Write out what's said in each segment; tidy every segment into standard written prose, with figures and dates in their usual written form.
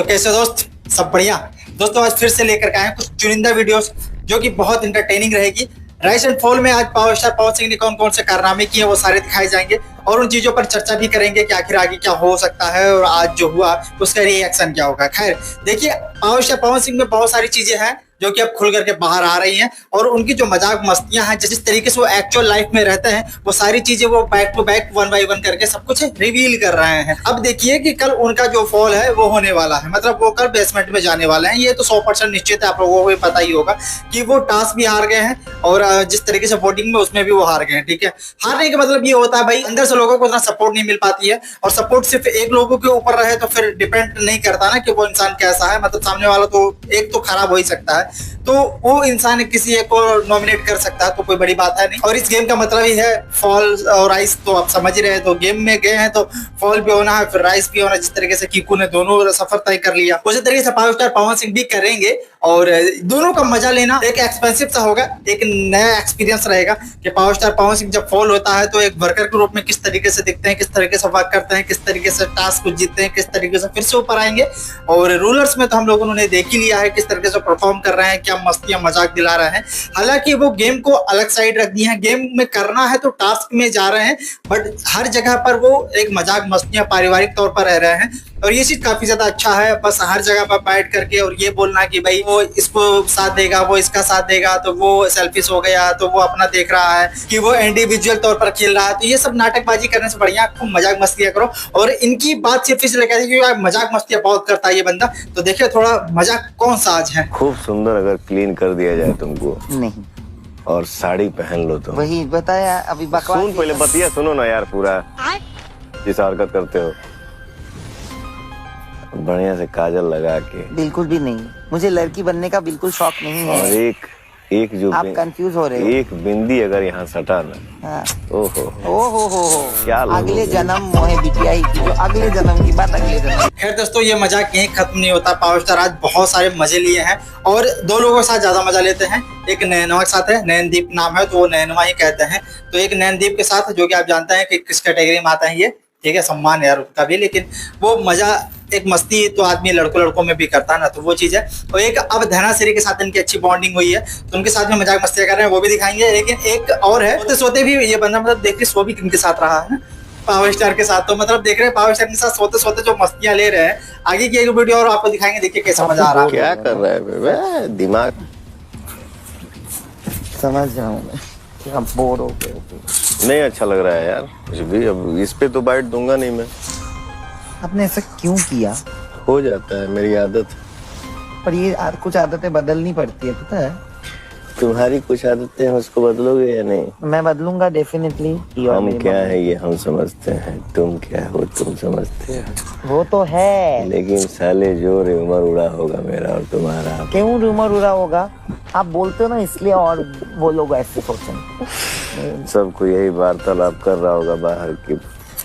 तो कैसे दोस्त, सब बढ़िया। दोस्तों आज फिर से लेकर के आए हैं कुछ चुनिंदा वीडियोस जो कि बहुत इंटरटेनिंग रहेगी। राइज एंड फॉल में आज पावर स्टार पवन सिंह ने कौन कौन से कारनामे किए वो सारे दिखाए जाएंगे और उन चीजों पर चर्चा भी करेंगे कि आखिर आगे क्या हो सकता है और आज जो हुआ उसका रिएक्शन क्या होगा। खैर देखिए, पावर स्टार पवन सिंह में बहुत सारी चीजें हैं जो कि अब खुल करके बाहर आ रही हैं और उनकी जो मजाक मस्तियां हैं, जिस तरीके से वो एक्चुअल लाइफ में रहते हैं, वो सारी चीजें वो back to back one by one करके सब कुछ रिवील कर रहे हैं। अब देखिए कि कल उनका जो फॉल है वो होने वाला है, मतलब वो कल बेसमेंट में जाने वाले हैं। ये तो 100% निश्चित है, आप लोगों को भी पता ही होगा कि वो टास्क भी हार गए हैं और जिस तरीके से वोटिंग में उसमें भी वो हार गए हैं। ठीक है, हारने का मतलब ये होता है भाई, अंदर से लोगों को उतना सपोर्ट नहीं मिल पाती है और सपोर्ट सिर्फ एक लोगों के ऊपर रहे तो फिर डिपेंड नहीं करता ना कि वो इंसान कैसा है। मतलब सामने वाला तो एक तो खराब हो ही सकता है, तो वो इंसान किसी एक को नॉमिनेट कर सकता है, तो कोई बड़ी बात है नहीं। और इस गेम का मतलब ही है फॉल और राइस, तो आप समझ ही रहे हैं। तो गेम में गए हैं तो फॉल भी होना है, फिर राइस भी होना। जिस तरीके से कीकू ने दोनों सफर तय कर लिया, उसी तरीके से पावर स्टार पवन सिंह भी करेंगे और दोनों का मजा लेना एक एक्सपेंसिव सा होगा, एक नया एक्सपीरियंस रहेगा कि पावर स्टार पवन सिंह जब फॉल होता है तो एक वर्कर के रूप में किस तरीके से दिखते हैं, किस तरीके से वर्क करते हैं, किस तरीके से टास्क को जीतते हैं, किस तरीके से फिर से ऊपर आएंगे। और रूलर्स में तो हम लोगों ने देख ही लिया है किस तरीके से परफॉर्म कर रहे हैं, क्या मस्तियां मजाक दिला रहे हैं। हालांकि वो गेम को अलग साइड रख दी है, गेम में करना है तो टास्क में जा रहे हैं, बट हर जगह पर वो एक मजाक मस्तियां पारिवारिक तौर पर रह रहे हैं और ये चीज काफी ज्यादा अच्छा है। बस हर जगह पर बैठ करके और ये बोलना कि भाई वो इसको साथ देगा, वो इसका साथ देगा, तो वो सेल्फिश हो गया, तो वो अपना देख रहा है कि वो इंडिविजुअल तौर पर खेल रहा है, तो ये सब नाटकबाजी करने से बढ़िया खूब मजाक मस्तियां करो। और इनकी बात सिर्फ इसलिए कहती है कि मजाक मस्तियां बहुत करता है ये बंदा, तो देखिए थोड़ा मजाक कौन सा आज है। खूब सुंदर अगर क्लीन कर दिया जाए तुमको नहीं और साड़ी पहन लो तो वही बताया अभी बकवास। सुन पहले बतिया सुनो ना यार, पूरा जिस हरकत करते हो बढ़िया से काजल लगा के। बिल्कुल भी नहीं, मुझे लड़की बनने का बिल्कुल शौक नहीं है। और एक जो आप कंफ्यूज हो रहे हो। एक बिंदी अगर यहाँ सटा ना, हाँ। ओहो क्या अगले जन्म मोहे बिटिया ही की, जो अगले जन्म की बात अगले जन्म। खैर दोस्तों, ये मजाक यहीं खत्म नहीं होता। पावर स्टार आज बहुत सारे मजे लिए हैं और दो लोगों के साथ ज्यादा मजा लेते हैं। एक नैनवा के साथ है, नैनदीप नाम है तो वो नैनवा ही कहते हैं। तो एक नैनदीप के साथ, जो कि आप जानते हैं कि किस कैटेगरी में आता है ये, ठीक है, सम्मान यार उनका भी, लेकिन वो मजा एक मस्ती तो आदमी लड़कों में भी करता है ना, तो वो चीज है। और एक अब धनाश्री के साथ इनकी अच्छी बॉन्डिंग हुई है तो उनके साथ में मजाक मस्तियां कर रहे हैं, वो भी दिखाएंगे। लेकिन एक और है, सोते सोते भी ये बंदा मतलब देख रहे सो भी किनके साथ रहा है, पावर स्टार के साथ। तो मतलब देख रहे हैं पावर स्टार के साथ सोते सोते जो मस्तियां ले रहे हैं। आगे की एक वीडियो और आपको दिखाएंगे, देखिए कैसा मजा आ रहा है। क्या कर रहा है दिमाग समझ जाऊं मैं, क्या बोर हो गए। नहीं अच्छा लग रहा है यार कुछ भी। अब इस पे तो बाइट दूंगा नहीं मैं। आपने ऐसा क्यों किया? हो जाता है, मेरी आदत। पर ये कुछ आदतें बदलनी पड़ती है, पता है। तुम्हारी कुछ आदतें हैं, उसको बदलोगे या नहीं? मैं बदलूंगा डेफिनेटली। हम क्या है ये हम समझते हैं, तुम क्या हो तुम समझते हो। वो तो है, लेकिन साले जो रूमर उड़ा होगा मेरा और तुम्हारा। क्यों रूमर उड़ा होगा? आप बोलते हो ना इसलिए, और वो लोग ऐसे सोचेंगे। सबको यही वार्तालाप कर रहा होगा बाहर की।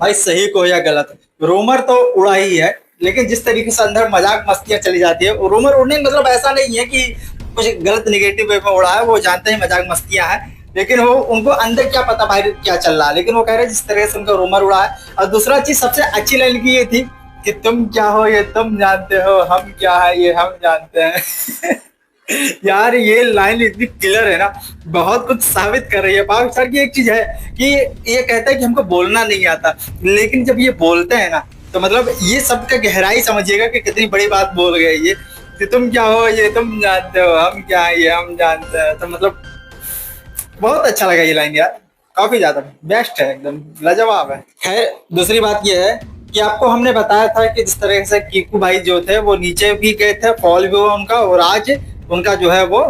भाई सही को या गलत, रूमर तो उड़ा ही है, लेकिन जिस तरीके से अंदर मजाक मस्तियां चली जाती है, रूमर उड़ने का मतलब ऐसा नहीं है कि कुछ गलत निगेटिव वे में उड़ा है। वो जानते हैं मजाक मस्तियां हैं, लेकिन वो उनको अंदर क्या पता बाहर क्या चल रहा है। लेकिन वो कह रहे हैं जिस तरह से उनका रूमर उड़ा है। और दूसरा चीज सबसे अच्छी लाइन की ये थी कि तुम क्या हो ये तुम जानते हो, हम क्या है ये हम जानते हैं। यार ये लाइन इतनी क्लियर है ना, बहुत कुछ साबित कर रही है। पावर स्टार की एक चीज है कि ये कहता है कि हमको बोलना नहीं आता, लेकिन जब ये बोलते हैं ना तो मतलब ये सबका गहराई समझिएगा कि कितनी बड़ी बात बोल गए ये, कि तुम क्या हो ये तुम जानते हो, हम क्या है ये हम जानते हैं। तो मतलब बहुत अच्छा लगा ये लाइन यार, काफी ज्यादा बेस्ट है, एकदम लाजवाब है। खैर दूसरी बात ये है कि आपको हमने बताया था कि जिस तरह से कीकू भाई जो थे वो नीचे भी गए थे, फॉल भी हुआ उनका, और आज उनका जो है वो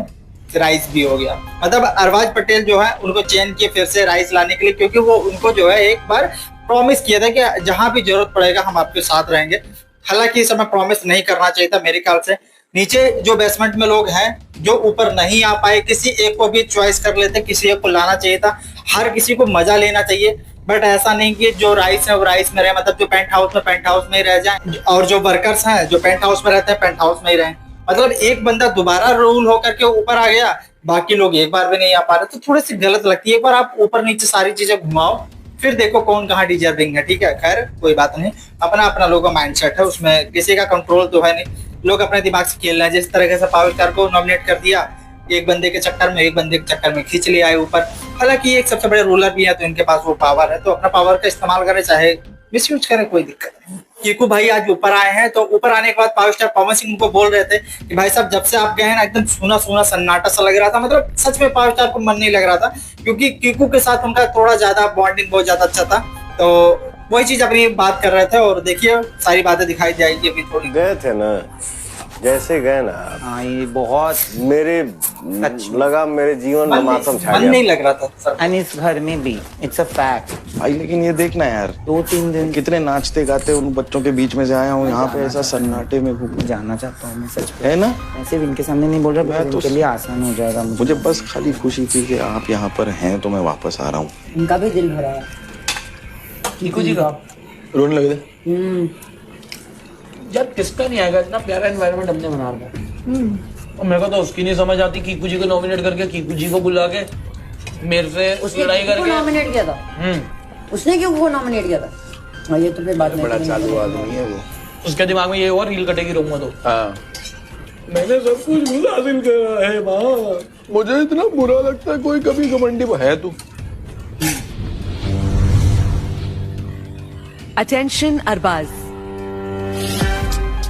राइस भी हो गया। मतलब अरबाज पटेल जो है उनको चेंज किए फिर से राइस लाने के लिए, क्योंकि वो उनको जो है एक बार प्रॉमिस किया था कि जहां भी जरूरत पड़ेगा हम आपके साथ रहेंगे। हालांकि इस समय प्रॉमिस नहीं करना चाहिए था मेरे ख्याल से। नीचे जो बेसमेंट में लोग हैं जो ऊपर नहीं आ पाए, किसी एक को भी चॉइस कर लेते, किसी एक को लाना चाहिए था। हर किसी को मजा लेना चाहिए, बट ऐसा नहीं कि जो राइस है वो राइस में रहे, मतलब जो पेंट हाउस में ही रह जाए, और जो वर्कर्स हैं जो पेंट हाउस में रहते हैं पेंट हाउस में ही रहे। मतलब एक बंदा दोबारा रूल होकर के ऊपर आ गया, बाकी लोग एक बार भी नहीं आ पा रहे, तो थोड़ी सी गलत लगती है। एक बार आप ऊपर नीचे सारी चीजें घुमाओ फिर देखो कौन कहाँ डिजर्विंग है। ठीक है, खैर कोई बात नहीं, अपना अपना लोगों का माइंडसेट है, उसमें किसी का कंट्रोल तो है नहीं, लोग अपने दिमाग से खेल रहे हैं। जिस तरह से पावर स्टार को नॉमिनेट कर दिया, एक बंदे के चक्कर में खींच लिया है ऊपर। हालांकि एक सबसे बड़े रूलर भी है, तो इनके पास वो पावर है, तो अपना पावर का इस्तेमाल करें, चाहे मिसयूज करें, कोई दिक्कत नहीं। कीकू भाई आज ऊपर आए हैं, तो ऊपर आने के बाद पावर स्टार पवन सिंह उनको बोल रहे थे कि भाई साहब जब से आप गए हैं ना, एकदम सूना सूना सन्नाटा सा लग रहा था, मतलब सच में पावर स्टार को मन नहीं लग रहा था, क्योंकि कीकू के साथ उनका थोड़ा ज्यादा बॉन्डिंग बहुत ज्यादा अच्छा था। तो वही चीज अपनी बात कर रहे थे, और देखिए सारी बातें दिखाई जाएगी अभी थोड़ी। गए थे ना, जैसे गए ना, हाँ ये बहुत मेरे लगा मेरे जीवन में मातम छा मन गया। नहीं लग रहा था सर। एंड इस घर में भी इट्स अ फैक्ट। भाई लेकिन ये देखना यार, 2-3 दिन कितने नाचते गाते उन बच्चों के बीच में से आया हूँ, यहाँ पे ऐसा सन्नाटे में जाना चाहता हूँ मैं सच में, है ना। ऐसे भी इनके सामने नहीं बोल रहा, मैं तो इनके लिए आसान हो जाएगा मुझे बस खाली खुशी थी कि आप यहाँ पर हैं, तो मैं वापस आ रहा हूँ। इनका भी दिल भरा है। कीकू जी का रोने लगे थे। यार किसका नहीं आएगा, इतना प्यारा एनवायरनमेंट हमने बना रखा है। और मेरे को तो उसकी नहीं समझ आती, कीकू जी को नॉमिनेट करके, कीकू जी को बुला के मेरे से उसने लड़ाई किसको करके। नॉमिनेट किया था? उसने क्यों को नॉमिनेट किया था? हाँ, ये तो फिर बात नहीं बड़ा करेंगे। चालू आदमी है वो। उसके दिमाग में ये और रील कटेगी रहूंगा तो। हाँ, मैंने सब कुछ हासिल करा है माँ। मुझे इतना बुरा लगता है, कोई कभी घमंडी है तू। अटेंशन अरबाज,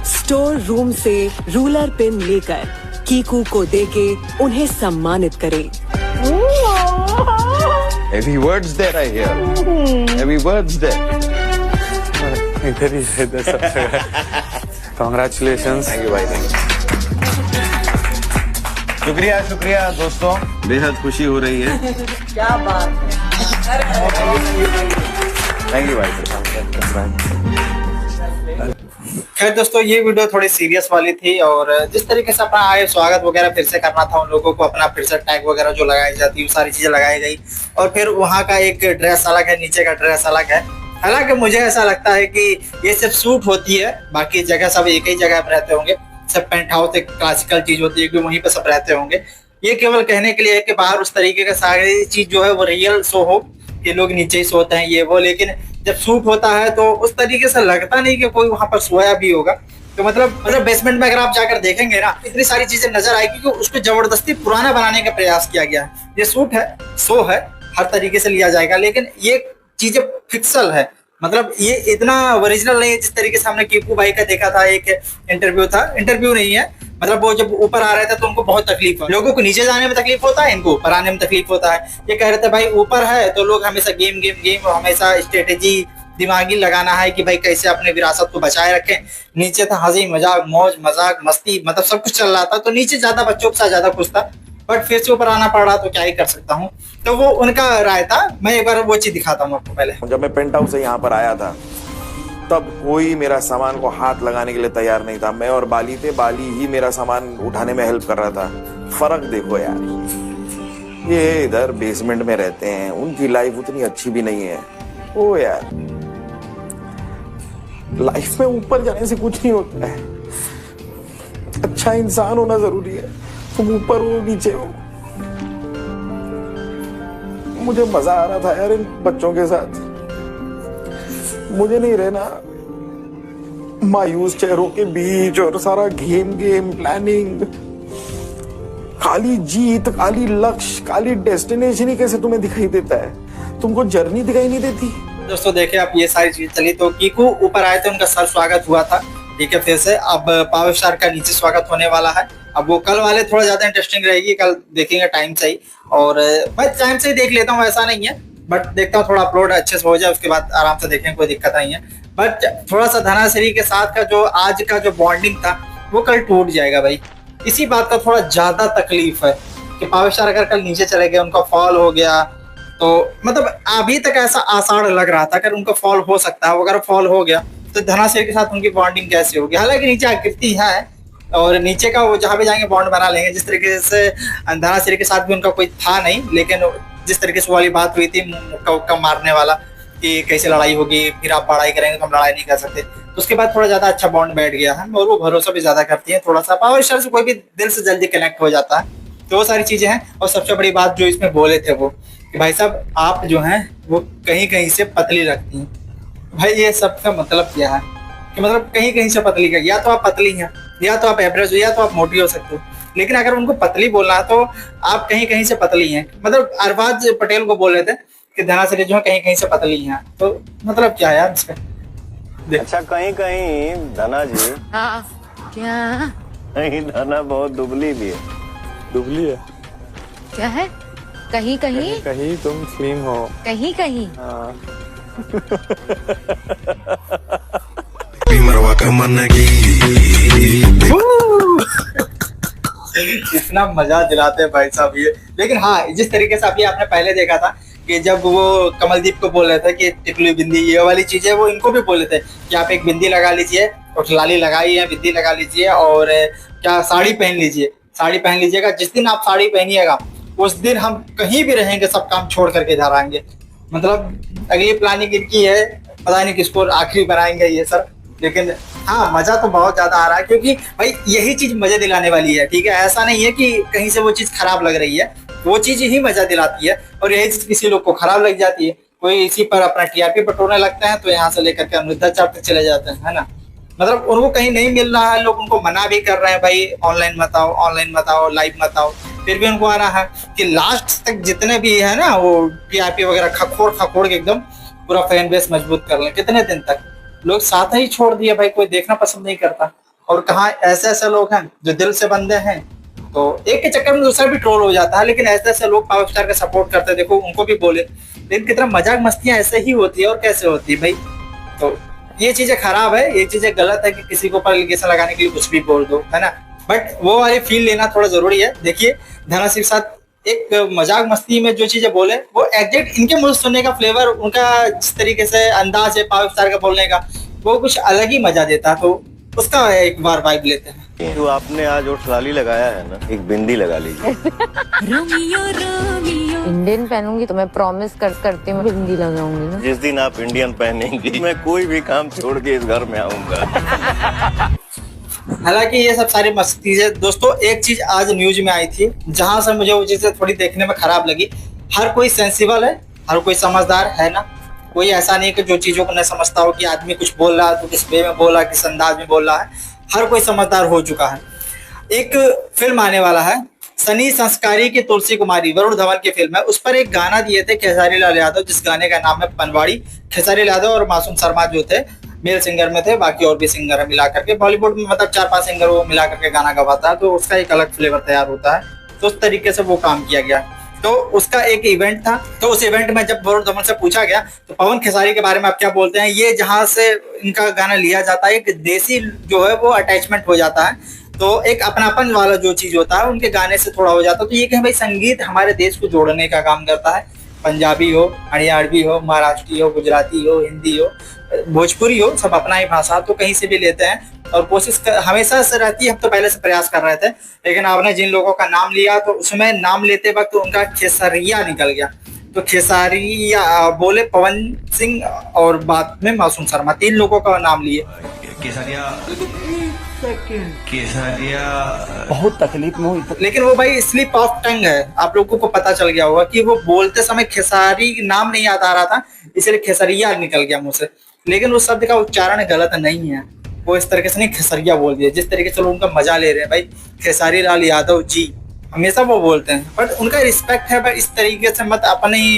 स्टोर रूम से रूलर पिन लेकर कीकू को देके उन्हें सम्मानित करें। Heavy words there I hear. Heavy words there. इधर ही है इधर सबसे। Congratulations. Thank you भाई, thank you. शुक्रिया शुक्रिया दोस्तों, बेहद खुशी हो रही है। क्या बात थैंक यू भाई। खैर दोस्तों, ये वीडियो थोड़ी सीरियस वाली थी, और जिस तरीके से अपना आए स्वागत वगैरह फिर से करना था, उन लोगों को अपना फिर से टैग वगैरह जो लगाई जाती है वो सारी चीजें लगाई गई, और फिर वहाँ का एक ड्रेस अलग है, नीचे का ड्रेस अलग है। हालांकि मुझे ऐसा लगता है कि ये सिर्फ सूट होती है, बाकी जगह सब एक ही जगह पर रहते होंगे, सब पेंट हाउस एक क्लासिकल चीज होती है कि वहीं पर सब रहते होंगे। ये केवल कहने के लिए है कि बाहर उस तरीके का सारी चीज जो है वो रियल शो हो, कि लोग नीचे ही सोते हैं ये वो, लेकिन जब शूट होता है तो उस तरीके से लगता नहीं कि कोई वहां पर सोया भी होगा। तो मतलब बेसमेंट में अगर आप जाकर देखेंगे ना, इतनी सारी चीजें नजर आएगी कि उसको जबरदस्ती पुराना बनाने का प्रयास किया गया है। ये शूट है, शो है, हर तरीके से लिया जाएगा, लेकिन ये चीजें फिक्सल है, मतलब ये इतना ओरिजिनल नहीं है जिस तरीके से हमने कीकू भाई का देखा था। एक इंटरव्यू नहीं है, मतलब वो जब ऊपर आ रहे थे तो उनको बहुत तकलीफ है। लोगों को नीचे जाने में तकलीफ होता है, इनको ऊपर आने में तकलीफ होता है। ये कह रहे थे भाई ऊपर है तो लोग हमेशा गेम, हमेशा स्ट्रेटेजी दिमागी लगाना है कि भाई कैसे अपने विरासत को बचाए रखें। नीचे था हंसी मजाक, मौज मजाक, मस्ती, मतलब सब कुछ चल रहा था, तो नीचे ज्यादा बच्चों के साथ ज्यादा खुश था, बट फिर से ऊपर आना पड़ रहा, तो क्या ही कर सकता हूँ। तो वो उनका राय था। मैं एक बार वो चीज दिखाता हूँ आपको। पहले जब मैं पेंट हाउस से यहाँ पर आया था, तब कोई मेरा सामान को हाथ लगाने के लिए तैयार नहीं था। मैं और बाली थे, बाली ही मेरा सामान उठाने में हेल्प कर रहा था। फर्क देखो यार, ये इधर बेसमेंट में रहते हैं, उनकी लाइफ उतनी अच्छी भी नहीं है। ओ यार, लाइफ में ऊपर जाने से कुछ नहीं होता है, अच्छा इंसान होना जरूरी है। तुम ऊपर हो नीचे हो, मुझे मजा आ रहा था यार इन बच्चों के साथ। मुझे नहीं रहना मायूस चेहरों के बीच और सारा गेम प्लानिंग, खाली जीत, खाली लक्ष्य, खाली डेस्टिनेशन ही कैसे तुम्हें दिखाई देता है? तुमको जर्नी दिखाई नहीं देती? दोस्तों देखिए, आप ये सारी चीज चली, तो कीकू ऊपर आए थे, उनका सर स्वागत हुआ था, ठीक है। फिर से अब पावर स्टार का नीचे स्वागत होने वाला है। अब वो कल वाले थोड़ा ज्यादा इंटरेस्टिंग रहेगी, कल देखेंगे टाइम से ही, और मैं टाइम से ही देख लेता हूँ, ऐसा नहीं है, बट देखता हूँ थोड़ा अपलोड अच्छे से हो जाए, उसके बाद आराम से देखेंगे, कोई दिक्कत नहीं है। बट थोड़ा सा धनाश्री के साथ का जो आज का जो बॉन्डिंग था वो कल टूट जाएगा भाई। इसी बात का थोड़ा ज्यादा तकलीफ है कि पावर स्टार अगर कल नीचे चले गए, उनका फॉल हो गया, तो मतलब अभी तक ऐसा आसार लग रहा था कि उनका फॉल हो सकता है। अगर फॉल हो गया तो धनाश्री के साथ उनकी बॉन्डिंग कैसे होगी? हालांकि नीचे आकृति है, और नीचे का वो जहाँ पे जाएंगे बॉन्ड बना लेंगे। जिस तरीके से धनाश्री के साथ भी उनका कोई था नहीं, लेकिन जिस तरीके से वाली बात हुई थी मुक्का मारने वाला कि कैसे लड़ाई होगी, फिर आप लड़ाई करेंगे तो हम लड़ाई नहीं कर सकते, तो उसके बाद थोड़ा ज्यादा अच्छा बॉन्ड बैठ गया है, और वो भरोसा भी ज्यादा करती है। थोड़ा सा पावर स्टार से कोई भी दिल से जल्दी कनेक्ट हो जाता है, तो वो सारी चीजें हैं। और सबसे बड़ी बात जो इसमें बोले थे वो कि भाई साहब आप जो हैं वो कहीं कहीं से पतली रखती हैं। भाई ये सब का मतलब क्या है कि मतलब कहीं कहीं से पतली का, या तो आप पतली हैं, या तो आप एवरेज हो, या तो आप मोटी हो सकते हो। लेकिन अगर उनको पतली बोलना है तो आप कहीं कहीं से पतली हैं। मतलब अरबाज पटेल को बोल रहे थे कि धनाश्री जो है कहीं कहीं से पतली हैं, तो मतलब क्या है यार इसका। अच्छा कहीं कहीं धना जी, हाँ क्या कहीं धना बहुत दुबली भी है। दुबली है। क्या है? कहीं कहीं कहीं तुम स्लिम हो। कहीं कहीं हाँ। इतना मजा दिलाते हैं भाई साहब ये। लेकिन हाँ, जिस तरीके से अभी आपने पहले देखा था कि जब वो कमलदीप को बोल रहे थे कि टिकली बिंदी ये वाली चीजें, वो इनको भी बोले थे कि आप एक बिंदी लगा लीजिए, और लाली लगाई है, बिंदी लगा लीजिए, और क्या साड़ी पहन लीजिए, साड़ी पहन लीजिएगा। जिस दिन आप साड़ी पहनिएगा उस दिन हम कहीं भी रहेंगे, सब काम छोड़ करके इधर आएंगे। मतलब अगली प्लानिंग इनकी है, पता नहीं किसको आखिरी बनाएंगे ये सर। लेकिन हाँ, मजा तो बहुत ज्यादा आ रहा है, क्योंकि भाई यही चीज मजा दिलाने वाली है। ठीक है, ऐसा नहीं है कि कहीं से वो चीज खराब लग रही है, वो चीज ही मजा दिलाती है। और यही चीज किसी लोग को खराब लग जाती है, कोई इसी पर अपना टीआरपी बटोरने लगता है, तो यहाँ से लेकर के अनुरुद्धाचार्य तक चले जाते हैं, है ना। मतलब उनको कहीं नहीं मिल रहा है, लोग उनको मना भी कर रहे हैं भाई ऑनलाइन मत आओ, ऑनलाइन मत आओ, लाइव मत आओ, फिर भी उनको आ रहा है कि लास्ट तक जितने भी है ना वो टीआरपी वगैरह खखोड़ के एकदम पूरा फैन बेस मजबूत कर लें। कितने दिन तक लोग साथ ही छोड़ दिए भाई, कोई देखना पसंद नहीं करता। और कहाँ ऐसे ऐसे लोग हैं जो दिल से बंदे हैं, तो एक के चक्कर में दूसरा भी ट्रोल हो जाता है। लेकिन ऐसे ऐसे लोग पावर स्टार का सपोर्ट करते हैं, देखो उनको भी बोले। लेकिन कितना मजाक मस्तियां ऐसे ही होती है, और कैसे होती है भाई। तो ये चीजें खराब है, ये चीजें गलत है कि किसी को ऊपर एलिगेशन लगाने के लिए कुछ भी बोल दो, है ना। बट वो वाली फील लेना थोड़ा जरूरी है। देखिए धनाश्री के साथ एक मजाक मस्ती में जो चीजें बोले, वो एग्जैक्ट इनके मुंह सुनने का फ्लेवर, उनका जिस तरीके से अंदाज है पावर स्टार का बोलने का, वो कुछ अलग ही मजा देता है। तो उसका एक बार वाइब लेते हैं। जो आपने आज ओठ लाली लगाया है ना, एक बिंदी लगा लीजिए। इंडियन पहनूंगी तो मैं प्रॉमिस करती हूँ बिंदी लगाऊंगी ना। जिस दिन आप इंडियन पहनेंगी मैं कोई भी काम छोड़ के इस घर में आऊंगा। हालांकि ये सब सारी मस्ती है दोस्तों। एक चीज आज न्यूज में आई थी, जहां से मुझे वो चीजें थोड़ी देखने में खराब लगी। हर कोई सेंसिबल है, हर कोई समझदार है ना। कोई ऐसा नहीं कि जो चीजों को न समझता हो कि आदमी कुछ बोल रहा है तो किस वे में बोल रहा है, किस अंदाज में बोल रहा है। हर कोई समझदार हो चुका है। एक फिल्म आने वाला है, सनी संस्कारी की तुलसी कुमारी, वरुण धवन की फिल्म है। उस पर एक गाना दिए थे खेसारी लाल यादव, जिस गाने का नाम है पनवाड़ी। खेसारी लाल यादव और मासूम शर्मा जो थे मेल सिंगर में थे, बाकी और भी सिंगर है मिला करके। बॉलीवुड में मतलब 4-5 सिंगर वो मिला करके गाना गवाता है, तो उसका एक अलग फ्लेवर तैयार होता है। तो उस तरीके से वो काम किया गया। तो उसका एक इवेंट था, तो उस इवेंट में जब वरुण धवन से पूछा गया तो पवन खेसारी के बारे में आप क्या बोलते हैं, ये जहां से इनका गाना लिया जाता है, एक देसी जो है वो अटैचमेंट हो जाता है, तो एक अपनापन वाला जो चीज होता है उनके गाने से थोड़ा हो जाता है। तो ये कि भाई संगीत हमारे देश को जोड़ने का काम करता है। पंजाबी हो, हरियाणवी हो, महाराष्ट्री हो, गुजराती हो, हिंदी हो, भोजपुरी हो, सब अपना ही भाषा तो कहीं से भी लेते हैं। और कोशिश हमेशा से रहती है, हम तो पहले से प्रयास कर रहे थे। लेकिन आपने जिन लोगों का नाम लिया तो उसमें नाम लेते वक्त उनका खेसरिया निकल गया। तो खेसारिया बोले पवन सिंह और बाद में मासूम शर्मा, 3 लोगों का नाम लिए। केसरिया बहुत तकलीफ में हुई। लेकिन वो भाई स्लिप ऑफ टंग है, आप लोगों को पता चल गया होगा कि वो बोलते समय खेसारी नाम नहीं याद आ रहा था, इसलिए खेसरिया निकल गया मुंह से। लेकिन उस शब्द का उच्चारण गलत नहीं है, वो इस तरीके से नहीं खेसरिया बोल दिया जिस तरीके से लोग उनका मजा ले रहे हैं। भाई खेसारी लाल यादव जी हमेशा वो बोलते हैं, बट उनका रिस्पेक्ट है। भाई इस तरीके से मत अपने ही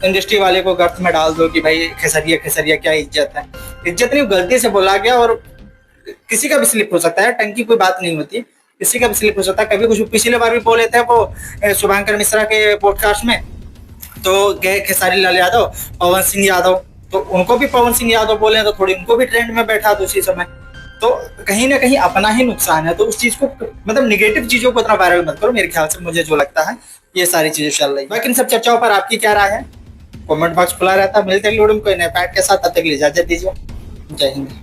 इंडस्ट्री वाले को गर्त में डाल दो कि भाई खेसरिया खेसरिया, क्या इज्जत है। इज्जत नहीं, गलती से बोला गया। और किसी का भी स्लिप हो सकता है, टंकी कोई बात नहीं होती, किसी का भी स्लिप हो सकता है। कभी कुछ पिछले बार भी बोले थे वो शुभांकर मिश्रा के पॉडकास्ट में, तो गए खेसारी लाल यादव, पवन सिंह यादव, तो उनको भी पवन सिंह यादव बोले तो थोड़ी उनको भी ट्रेंड में बैठा दो उसी समय। तो कहीं ना कहीं अपना ही नुकसान है। तो उस चीज को मतलब निगेटिव चीजों को इतना वायरल मत करो, मेरे ख्याल से मुझे जो लगता है ये सारी चीजें चल रही है। बाकी इन सब चर्चाओं पर आपकी क्या राय है, कमेंट बॉक्स खुला रहता है। मिलते हैं कोई नए फैक्ट के साथ, तब तक के लिए इजाजत दीजिए। जय हिंद।